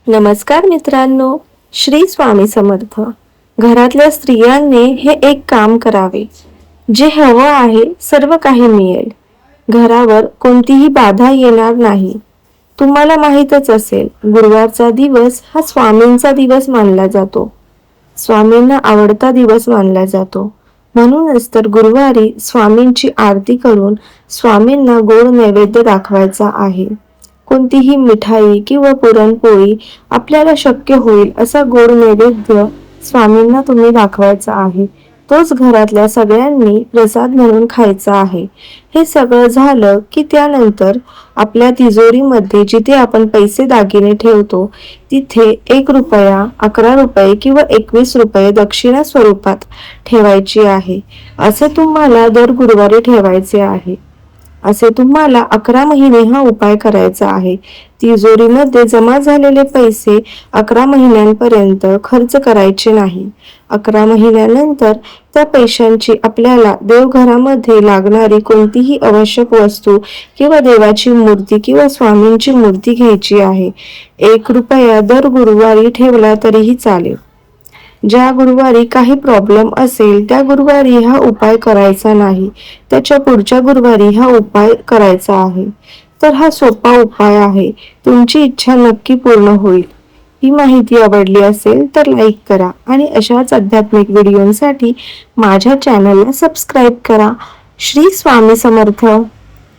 नमस्कार मित्रांनो, श्री स्वामी समर्थ. घरातल्या स्त्रियांनी हे एक काम करावे. जे हवं आहे सर्व काही मिळेल. घरावर कोणतीही बाधा येणार नाही. तुम्हाला माहीतच असेल, गुरुवारचा दिवस हा स्वामींचा दिवस मानला जातो. स्वामींना आवडता दिवस मानला जातो. म्हणूनच तर गुरुवारी स्वामींची आरती करून स्वामींना गोड नैवेद्य दाखवायचा आहे. कोणतीही मिठाई किंवा पुरणपोळी आपल्याला शक्य होईल असा गोड नैवेद्य स्वामींना तुम्ही दाखवायचा आहे. तोच घरातल्या सगळ्यांनी प्रसाद म्हणून खायचा आहे. हे सगळं झालं की त्यानंतर आपल्या तिजोरीमध्ये जिथे आपण पैसे दागिने ठेवतो तिथे 1 रुपया, 11 रुपये किंवा 21 रुपये दक्षिणा स्वरूपात ठेवायची आहे. असे तुम्हाला दर गुरुवारी ठेवायचे आहे. असे तुम्हाला 11 महिने हा उपाय करायचा आहे. तिजोरीमध्ये जमा झालेले पैसे 11 महिन्यांपर्यंत खर्च करायचे नाही. 11 महिन्यानंतर त्या पैशांची आपल्याला देवघरामध्ये लागणारी कोणतीही आवश्यक वस्तू किंवा देवाची मूर्ती किंवा स्वामींची मूर्ती घ्यायची आहे. 1 रुपया दर गुरुवारी ठेवला तरीही चालेल. ज्या गुरुवारी काही प्रॉब्लेम असेल त्या गुरुवारी हा उपाय करायचा नाही. त्याच्या पुढच्या गुरुवारी हा उपाय करायचा आहे. तर हा सोपा उपाय आहे. तुमची इच्छा नक्की पूर्ण होईल. ही माहिती आवडली असेल तर लाईक करा आणि अशाच आध्यात्मिक व्हिडिओसाठी माझ्या चॅनलला सबस्क्राईब करा. श्री स्वामी समर्थ.